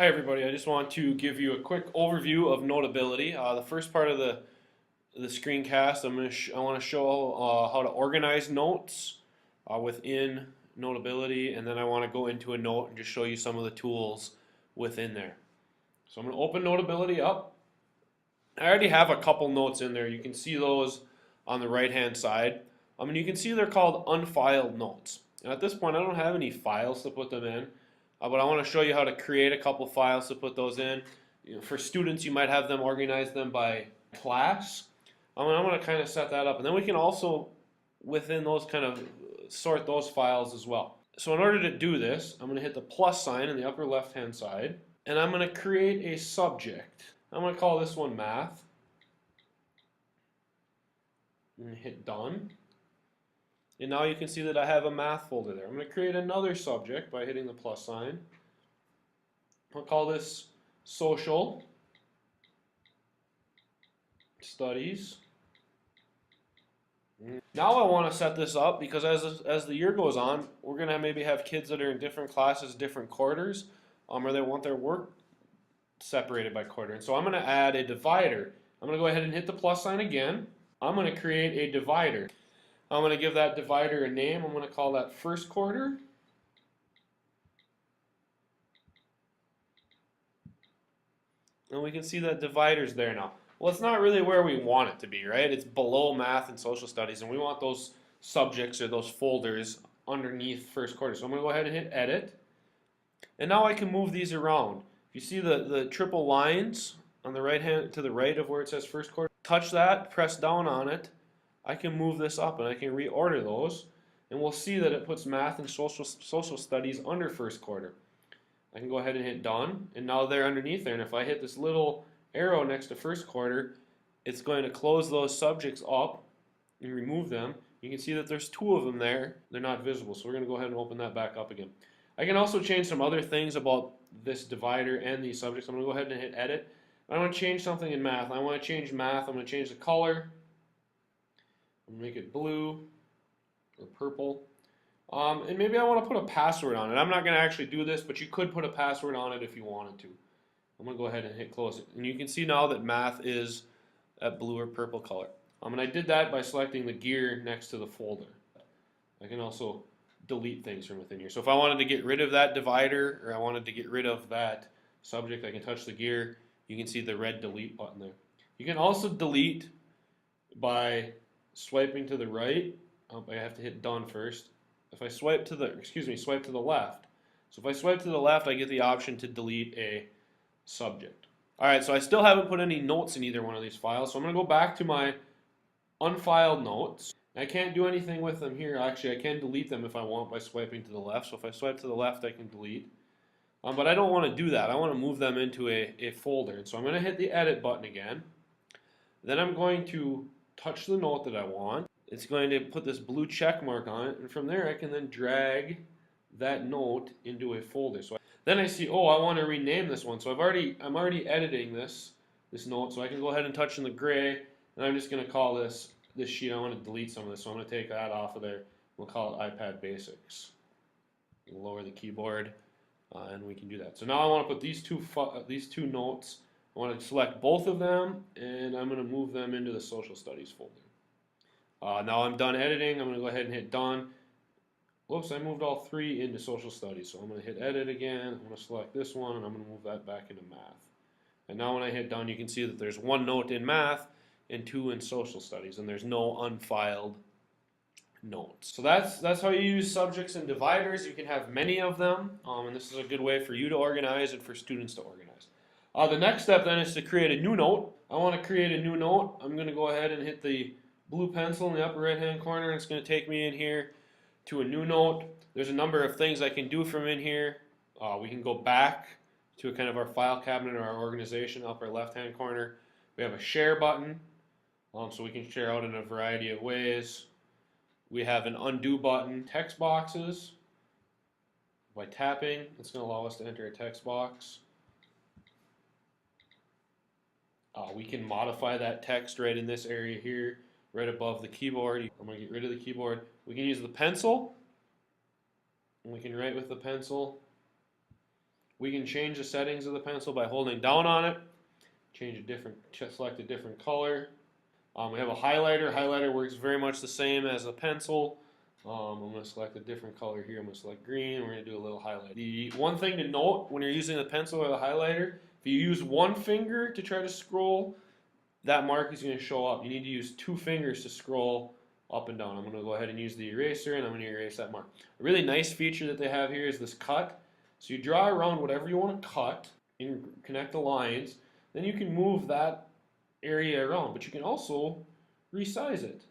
Hi everybody, I just want to give you a quick overview of Notability. The first part of the screencast, I want to show how to organize notes within Notability, and then I want to go into a note and just show you some of the tools within there. So I'm going to open Notability up. I already have a couple notes in there. You can see those on the right hand side. And you can see they're called unfiled notes. And at this point I don't have any files to put them in. But I want to show you how to create a couple files to put those in. For students, you might have them organize them by class. I'm going to kind of set that up. And then we can also, within those, kind of sort those files as well. So in order to do this, I'm going to hit the plus sign in the upper left-hand side. And I'm going to create a subject. I'm going to call this one math. I'm going to hit done. And now you can see that I have a math folder there. I'm going to create another subject by hitting the plus sign. I'll call this social studies. Now I want to set this up because as the year goes on, we're going to maybe have kids that are in different classes, different quarters, or they want their work separated by quarter. And so I'm going to add a divider. I'm going to go ahead and hit the plus sign again. I'm going to create a divider. I'm going to give that divider a name. I'm going to call that first quarter. And we can see that divider's there now. Well, it's not really where we want it to be, right? It's below math and social studies, and we want those subjects or those folders underneath first quarter. So I'm going to go ahead and hit edit. And now I can move these around. If you see the triple lines on the right hand to the right of where it says first quarter, touch that, press down on it. I can move this up and I can reorder those, and we'll see that it puts math and social studies under first quarter. I can go ahead and hit done, and now they're underneath there, and if I hit this little arrow next to first quarter, it's going to close those subjects up and remove them. You can see that there's two of them there. They're not visible, so we're going to go ahead and open that back up again. I can also change some other things about this divider and these subjects. I'm going to go ahead and hit edit. I want to change something in math. I want to change math. I'm going to change the color. I'm going to make it blue or purple. And maybe I want to put a password on it. I'm not going to actually do this, but you could put a password on it if you wanted to. I'm going to go ahead and hit close it. And you can see now that math is that blue or purple color. And I did that by selecting the gear next to the folder. I can also delete things from within here. So if I wanted to get rid of that divider, or I wanted to get rid of that subject, I can touch the gear. You can see the red delete button there. You can also delete by swiping to the right. I have to hit done first. If I swipe to the left. So if I swipe to the left, I get the option to delete a subject. Alright, so I still haven't put any notes in either one of these files, so I'm going to go back to my unfiled notes. I can't do anything with them here. Actually, I can delete them if I want by swiping to the left. So if I swipe to the left, I can delete. But I don't want to do that. I want to move them into a folder. And so I'm going to hit the edit button again. Then I'm going to touch the note that I want. It's going to put this blue check mark on it, and from there I can then drag that note into a folder. So then I see, oh, I want to rename this one. So I'm already editing this note, so I can go ahead and touch in the gray, and I'm just going to call this sheet. I want to delete some of this, so I'm going to take that off of there. We'll call it iPad Basics. We'll lower the keyboard, and we can do that. So now I want to put these two notes. I want to select both of them, and I'm going to move them into the social studies folder. Now I'm done editing. I'm going to go ahead and hit done. Whoops, I moved all three into social studies. So I'm going to hit edit again. I'm going to select this one, and I'm going to move that back into math. And now when I hit done, you can see that there's one note in math and two in social studies, and there's no unfiled notes. So that's how you use subjects and dividers. You can have many of them, and this is a good way for you to organize and for students to organize. The next step then is to create a new note. I want to create a new note. I'm going to go ahead and hit the blue pencil in the upper right hand corner, and it's going to take me in here to a new note. There's a number of things I can do from in here. We can go back to kind of our file cabinet or our organization upper left hand corner. We have a share button, so we can share out in a variety of ways. We have an undo button, text boxes. By tapping, it's going to allow us to enter a text box. We can modify that text right in this area here, right above the keyboard. I'm going to get rid of the keyboard. We can use the pencil, and we can write with the pencil. We can change the settings of the pencil by holding down on it. Select a different color. We have a highlighter. Highlighter works very much the same as a pencil. I'm going to select a different color here. I'm going to select green. We're going to do a little highlight. The one thing to note when you're using the pencil or the highlighter, if you use one finger to try to scroll, that mark is going to show up. You need to use two fingers to scroll up and down. I'm going to go ahead and use the eraser, and I'm going to erase that mark. A really nice feature that they have here is this cut. So you draw around whatever you want to cut and connect the lines. Then you can move that area around, but you can also resize it.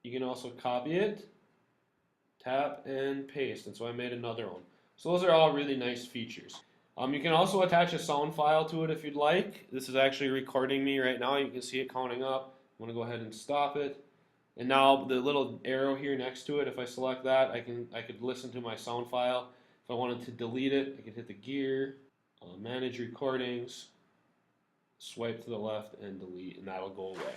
You can also copy it, tap, and paste. And so I made another one. So those are all really nice features. You can also attach a sound file to it if you'd like. This is actually recording me right now. You can see it counting up. I'm going to go ahead and stop it. And now the little arrow here next to it, if I select that, I could listen to my sound file. If I wanted to delete it, I could hit the gear, manage recordings, swipe to the left, and delete, and that'll go away.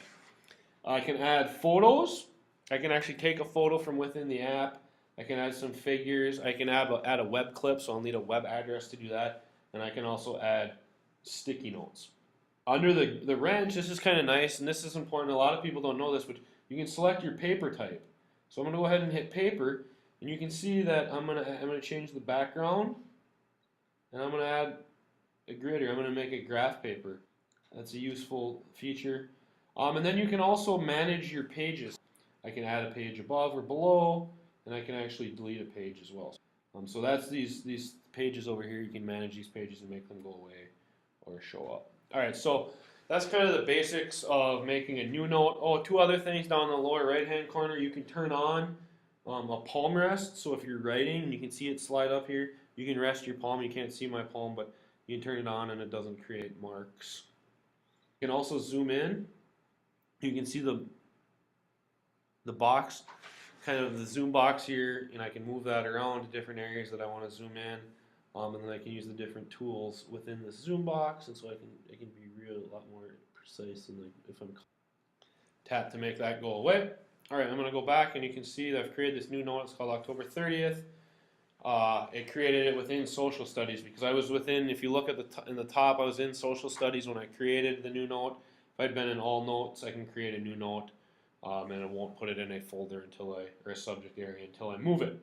I can add photos. I can actually take a photo from within the app. I can add some figures. I can add a web clip, so I'll need a web address to do that. And I can also add sticky notes. Under the wrench, this is kind of nice, and this is important. A lot of people don't know this, but you can select your paper type. So I'm going to go ahead and hit paper, and you can see that I'm going to change the background, and I'm going to add a grid here. I'm going to make it graph paper. That's a useful feature. And then you can also manage your pages. I can add a page above or below, and I can actually delete a page as well. So that's these pages over here. You can manage these pages and make them go away or show up. All right, so that's kind of the basics of making a new note. Oh, two other things down in the lower right-hand corner. You can turn on a palm rest. So if you're writing and you can see it slide up here, you can rest your palm. You can't see my palm, but you can turn it on and it doesn't create marks. You can also zoom in. You can see the box, kind of the zoom box here, and I can move that around to different areas that I want to zoom in, and then I can use the different tools within this zoom box, and so I can be a lot more precise. And like if I'm tap to make that go away. All right, I'm going to go back, and you can see that I've created this new note. It's called October 30th. It created it within social studies because I was within. If you look at in the top, I was in social studies when I created the new note. If I'd been in all notes, I can create a new note, and it won't put it in a folder or a subject area until I move it.